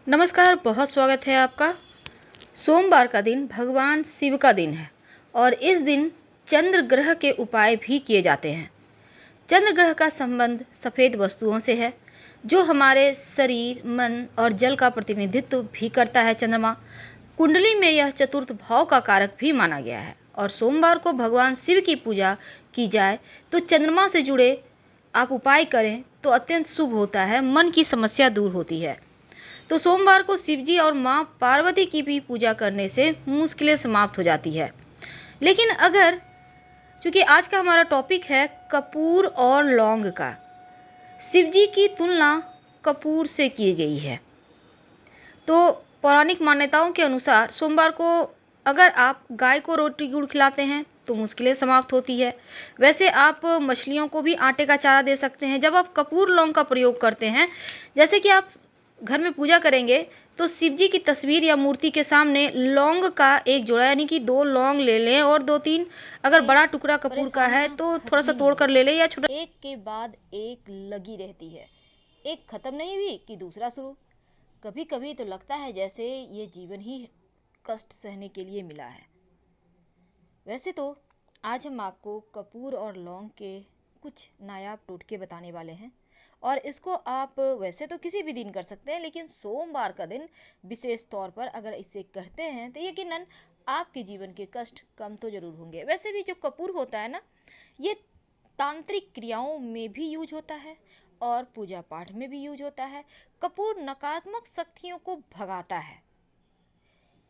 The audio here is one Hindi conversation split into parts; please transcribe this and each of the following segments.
नमस्कार, बहुत स्वागत है आपका। सोमवार का दिन भगवान शिव का दिन है और इस दिन चंद्र ग्रह के उपाय भी किए जाते हैं। चंद्र ग्रह का संबंध सफ़ेद वस्तुओं से है जो हमारे शरीर, मन और जल का प्रतिनिधित्व भी करता है। चंद्रमा कुंडली में यह चतुर्थ भाव का कारक भी माना गया है और सोमवार को भगवान शिव की पूजा की जाए तो चंद्रमा से जुड़े आप उपाय करें तो अत्यंत शुभ होता है, मन की समस्या दूर होती है। तो सोमवार को शिवजी और माँ पार्वती की भी पूजा करने से मुश्किलें समाप्त हो जाती है। लेकिन अगर, चूंकि आज का हमारा टॉपिक है कपूर और लौंग का, शिवजी की तुलना कपूर से की गई है। तो पौराणिक मान्यताओं के अनुसार सोमवार को अगर आप गाय को रोटी गुड़ खिलाते हैं तो मुश्किलें समाप्त होती है। वैसे आप मछलियों को भी आटे का चारा दे सकते हैं। जब आप कपूर लौंग का प्रयोग करते हैं, जैसे कि आप घर में पूजा करेंगे तो शिव जी की तस्वीर या मूर्ति के सामने लौंग का एक जोड़ा, यानी कि 2 लौंग ले लें और 2-3 अगर बड़ा टुकड़ा कपूर का है तो थोड़ा सा तोड़ कर ले लें या छोटा। एक के बाद एक लगी रहती है, एक खत्म नहीं हुई कि दूसरा शुरू। कभी कभी तो लगता है जैसे ये जीवन ही कष्ट सहने के लिए मिला है। वैसे तो आज हम आपको कपूर और लौंग के कुछ नायाब टोटके बताने वाले हैं और इसको आप वैसे तो किसी भी दिन कर सकते हैं, लेकिन सोमवार का दिन विशेष तौर पर अगर इसे करते हैं तो यकीनन आपके जीवन के कष्ट कम तो जरूर होंगे। वैसे भी जो कपूर होता है ना, ये तांत्रिक क्रियाओं में भी यूज होता है और पूजा पाठ में भी यूज होता है। कपूर नकारात्मक शक्तियों को भगाता है,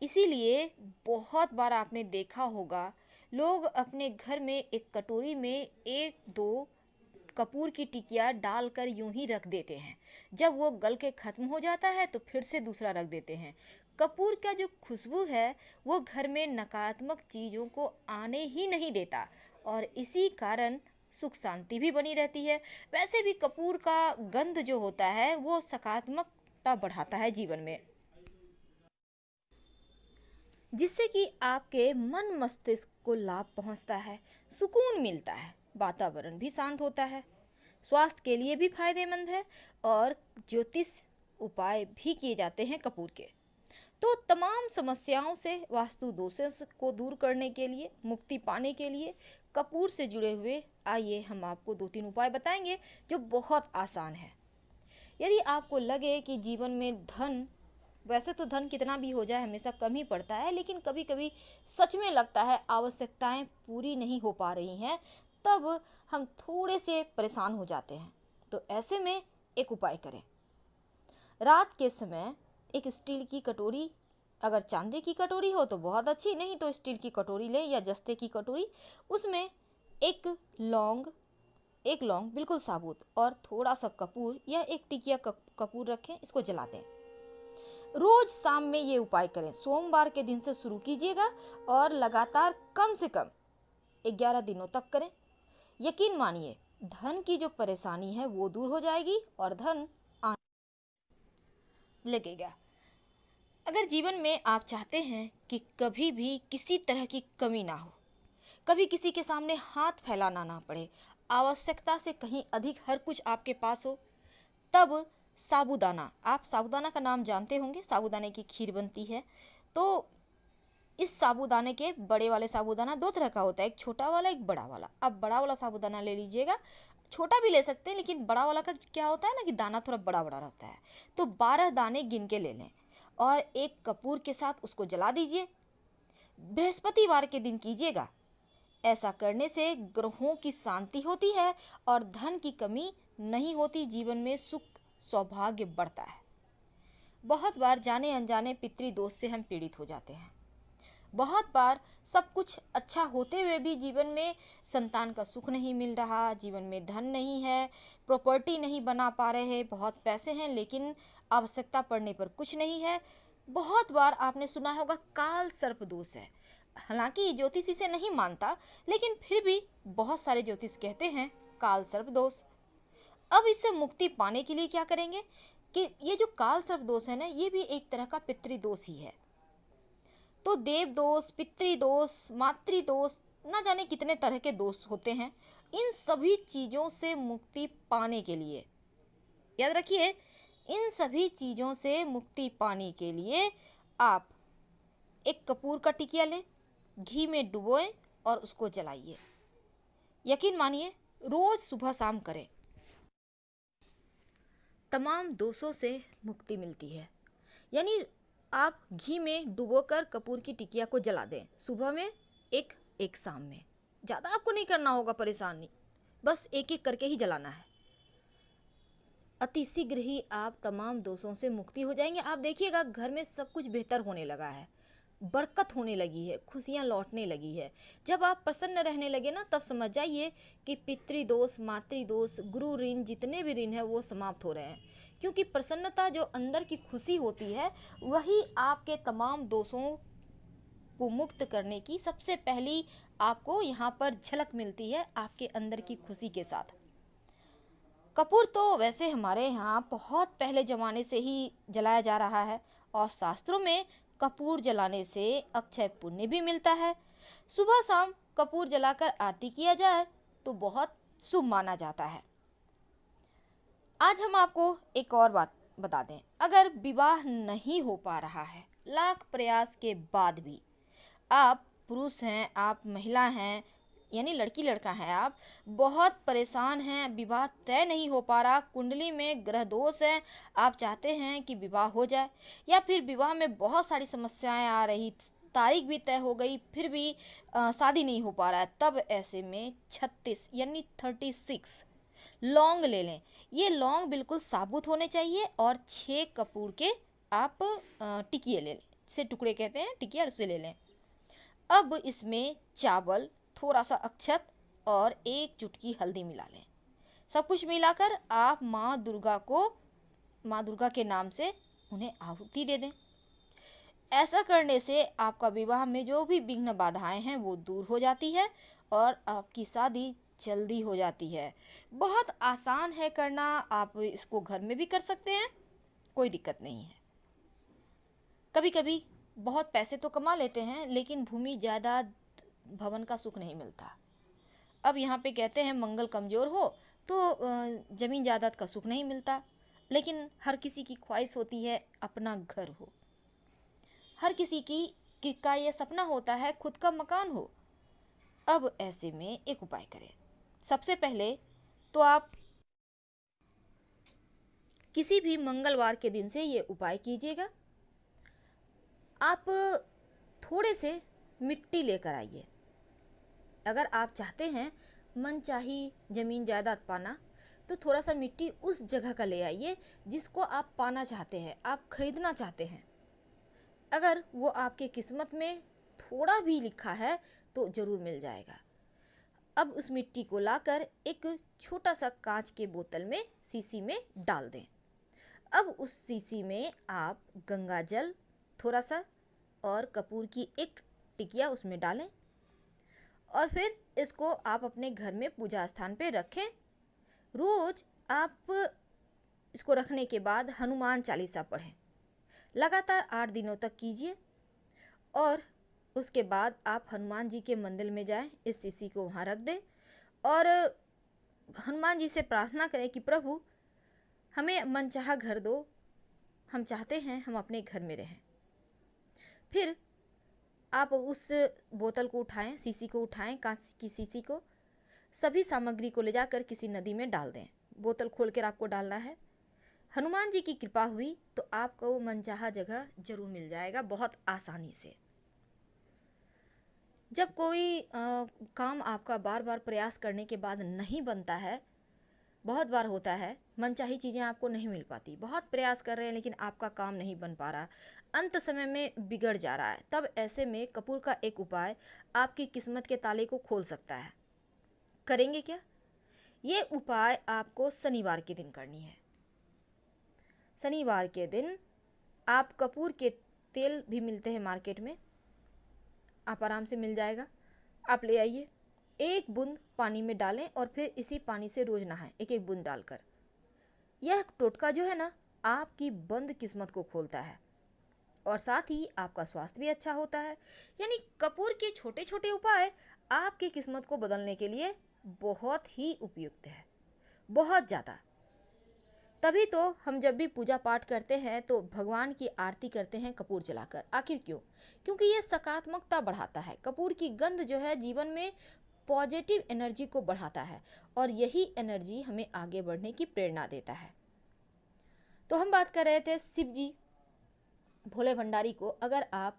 इसीलिए बहुत बार आपने देखा होगा लोग अपने घर में एक कटोरी में 1-2 कपूर की टिकिया डालकर यूं ही रख देते हैं। जब वो गल के खत्म हो जाता है तो फिर से दूसरा रख देते हैं। कपूर का जो खुशबू है वो घर में नकारात्मक चीजों को आने ही नहीं देता और इसी कारण सुख शांति भी बनी रहती है। वैसे भी कपूर का गंध जो होता है वो सकारात्मकता बढ़ाता है जीवन में, जिससे कि आपके मन मस्तिष्क को लाभ पहुंचता है, सुकून मिलता है, वातावरण भी शांत होता है, स्वास्थ्य के लिए भी फायदेमंद है और ज्योतिष उपाय भी किए जाते हैं कपूर के। तो तमाम समस्याओं से, वास्तु दोषों को दूर करने के लिए, मुक्ति पाने के लिए कपूर से जुड़े हुए आइए हम आपको 2-3 उपाय बताएंगे जो बहुत आसान है। यदि आपको लगे कि जीवन में धन, वैसे तो धन कितना भी हो जाए हमेशा कम ही पड़ता है, लेकिन कभी कभी सच में लगता है आवश्यकताएं पूरी नहीं हो पा रही हैं, तब हम थोड़े से परेशान हो जाते हैं। तो ऐसे में एक उपाय करें। रात के समय एक स्टील की कटोरी, अगर चांदी की कटोरी हो तो बहुत अच्छी, नहीं तो स्टील की कटोरी ले या जस्ते की कटोरी, उसमें एक लौंग एक लौंग बिल्कुल साबुत और थोड़ा सा कपूर या एक टिकिया कपूर रखें, इसको जला दें। रोज शाम में ये उपाय करें। सोमवार के दिन से शुरू कीजिएगा और लगातार कम से कम 11 दिनों तक करें। यकीन मानिए धन की जो परेशानी है वो दूर हो जाएगी और धन आने लगेगा। अगर जीवन में आप चाहते हैं कि कभी भी किसी तरह की कमी ना हो, कभी किसी के सामने हाथ फैलाना ना पड़े, आवश्यकता से कहीं अधिक हर कुछ आपके पास हो, तब साबूदाना, आप साबूदाना का नाम जानते होंगे, साबूदाने की खीर बनती है। तो इस साबूदाने के, बड़े वाले साबूदाना 2 तरह का होता है, एक छोटा वाला एक बड़ा वाला। आप बड़ा वाला साबूदाना ले लीजिएगा, छोटा भी ले सकते हैं, लेकिन बड़ा वाला का क्या होता है ना कि दाना थोड़ा बड़ा बड़ा रहता है। तो 12 दाने गिन के ले लें और एक कपूर के साथ उसको जला दीजिए। बृहस्पतिवार के दिन कीजिएगा। ऐसा करने से ग्रहों की शांति होती है और धन की कमी नहीं होती, जीवन में सुख सौभाग्य बढ़ता है। बहुत बार जाने अनजाने पितृदोष से हम पीड़ित हो जाते हैं। बहुत बार सब कुछ अच्छा होते हुए भी जीवन में संतान का सुख नहीं मिल रहा, जीवन में धन नहीं है, प्रॉपर्टी नहीं बना पा रहे, बहुत पैसे हैं लेकिन आवश्यकता पड़ने पर कुछ नहीं है। बहुत बार आपने सुना होगा काल सर्प दोष है। हालांकि ज्योतिष इसे नहीं मानता, लेकिन फिर भी बहुत सारे ज्योतिष कहते हैं काल सर्प दोष। अब इससे मुक्ति पाने के लिए क्या करेंगे कि ये जो काल सर्प दोष है ना, ये भी एक तरह का पितृदोष ही है। तो देव दोष, पितृदोष, मातृदोष, ना जाने कितने तरह के दोष होते हैं। इन सभी चीजों से मुक्ति पाने के लिए याद रखिए, इन सभी चीजों से मुक्ति पाने के लिए आप एक कपूर का टिकिया लें, घी में डुबोएं और उसको जलाइए। यकीन मानिए, रोज सुबह शाम करें, तमाम दोषों से मुक्ति मिलती है। यानी आप घी में डुबोकर कपूर की टिकिया को जला दें, सुबह में एक शाम में। ज्यादा आपको नहीं करना होगा, परेशानी बस एक एक करके ही जलाना है। अति शीघ्र ही आप तमाम दोषों से मुक्ति हो जाएंगे। आप देखिएगा घर में सब कुछ बेहतर होने लगा है, बरकत होने लगी है, खुशियां लौटने लगी है। जब आप प्रसन्न रहने लगे ना, तब समझ जाइए कि पितृदोष, मातृदोष, गुरु ऋण, जितने भी ऋण है वो समाप्त हो रहे हैं। क्योंकि प्रसन्नता, जो अंदर की खुशी होती है, वही आपके तमाम दोषों को मुक्त करने की सबसे पहली आपको यहाँ पर झलक मिलती है, आपके अंदर की खुशी के साथ। कपूर तो वैसे हमारे यहाँ बहुत पहले जमाने से ही जलाया जा रहा है और शास्त्रों में कपूर जलाने से अक्षय पुण्य भी मिलता है। सुबह शाम कपूर जलाकर आरती किया जाए तो बहुत शुभ माना जाता है। आज हम आपको एक और बात बता दें, अगर विवाह नहीं हो पा रहा है, लाख प्रयास के बाद भी, आप पुरुष हैं, आप महिला हैं, यानी लड़की लड़का है, आप बहुत परेशान हैं, विवाह तय नहीं हो पा रहा, कुंडली में ग्रह दोष है, आप चाहते हैं कि विवाह हो जाए, या फिर विवाह में बहुत सारी समस्याएं आ रही, तारीख भी तय हो गई, फिर भी शादी नहीं हो पा रहा है, तब ऐसे में 36 यानी 36 लौंग ले लें। ये लौंग बिल्कुल साबुत होने चाहिए और 6 कपूर के आप टिकिए ले लें, से टुकड़े कहते हैं, टिकिया, उसे ले लें। अब इसमें चावल, थोड़ा सा अक्षत और 1 चुटकी हल्दी मिला लें। सब कुछ मिलाकर आप माँ दुर्गा के नाम से उन्हें आहुति दे दें। ऐसा करने से आपका विवाह में जो भी विघ्न बाधाएं हैं वो दूर हो जाती है और आपकी शादी जल्दी हो जाती है। बहुत आसान है करना, आप इसको घर में भी कर सकते हैं, कोई दिक्कत नहीं है। कभी कभी बहुत पैसे तो कमा लेते हैं, लेकिन भूमि जायदाद भवन का सुख नहीं मिलता। अब यहाँ पे कहते हैं मंगल कमजोर हो तो जमीन जायदाद का सुख नहीं मिलता, लेकिन हर किसी की ख्वाहिश होती है अपना घर हो, हर किसी का ये सपना होता है खुद का मकान हो। अब ऐसे में एक उपाय करें। सबसे पहले तो आप किसी भी मंगलवार के दिन से ये उपाय कीजिएगा। आप थोड़े से मिट्टी लेकर आइए। अगर आप चाहते हैं मनचाही जमीन जायदाद पाना, तो थोड़ा सा मिट्टी उस जगह का ले आइए जिसको आप पाना चाहते हैं, आप खरीदना चाहते हैं। अगर वो आपके किस्मत में थोड़ा भी लिखा है तो जरूर मिल जाएगा। अब उस मिट्टी को लाकर एक छोटा सा कांच के बोतल में, सीसी में डाल दें। अब उस सीसी में आप गंगा जल थोड़ा सा और कपूर की एक टिकिया उसमें डालें और फिर इसको आप अपने घर में पूजा स्थान पे रखें। रोज आप इसको रखने के बाद हनुमान चालीसा पढ़ें, लगातार 8 दिनों तक कीजिए और उसके बाद आप हनुमान जी के मंदिर में जाएं, इस सीसी को वहां रख दें और हनुमान जी से प्रार्थना करें कि प्रभु हमें मनचाहा घर दो, हम चाहते हैं हम अपने घर में रहें। फिर आप उस बोतल को उठाएं, सीसी को उठाएं, कांच की सीसी को, सभी सामग्री को ले जाकर किसी नदी में डाल दें। बोतल खोलकर आपको डालना है। हनुमान जी की कृपा हुई तो आपको मनचाहा जगह जरूर मिल जाएगा, बहुत आसानी से। जब कोई काम आपका बार बार प्रयास करने के बाद नहीं बनता है, बहुत बार होता है, मनचाही चीजें आपको नहीं मिल पाती, बहुत प्रयास कर रहे हैं लेकिन आपका काम नहीं बन पा रहा, अंत समय में बिगड़ जा रहा है, तब ऐसे में कपूर का एक उपाय आपकी किस्मत के ताले को खोल सकता है। करेंगे क्या? ये उपाय आपको शनिवार के दिन करनी है। शनिवार के दिन आप कपूर के तेल भी मिलते हैं मार्केट में, आप आराम से मिल जाएगा, आप ले आइए। 1 बूंद पानी में डालें और फिर इसी पानी से रोज नहाएं, एक एक बूंद डालकर। यह टोटका जो है ना, आपकी बंद किस्मत को खोलता है और साथ ही आपका स्वास्थ्य भी अच्छा होता है। यानी कपूर के छोटे छोटे उपाय आपकी किस्मत को बदलने के लिए बहुत ही उपयुक्त है, बहुत ज्यादा। तभी तो हम जब भी पूजा पाठ करते हैं तो भगवान की आरती करते हैं कपूर जलाकर। आखिर क्यों? क्योंकि ये सकारात्मकता बढ़ाता है। कपूर की गंध जो है जीवन में पॉजिटिव एनर्जी को बढ़ाता है और यही एनर्जी हमें आगे बढ़ने की प्रेरणा देता है। तो हम बात कर रहे थे शिव जी भोले भंडारी को। अगर आप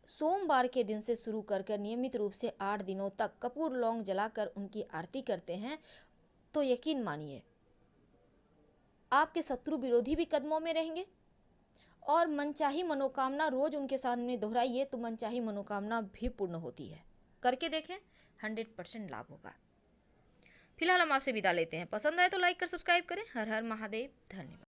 सोमवार के दिन से शुरू कर नियमित रूप से 8 दिनों तक कपूर लौंग जलाकर उनकी आरती करते हैं तो यकीन मानिए आपके शत्रु विरोधी भी कदमों में रहेंगे और मनचाही मनोकामना रोज उनके सामने दोहराइए तो मनचाही मनोकामना भी पूर्ण होती है। करके देखें, 100% लाभ होगा। फिलहाल हम आपसे विदा लेते हैं। पसंद आए तो लाइक कर सब्सक्राइब करें। हर हर महादेव। धन्यवाद।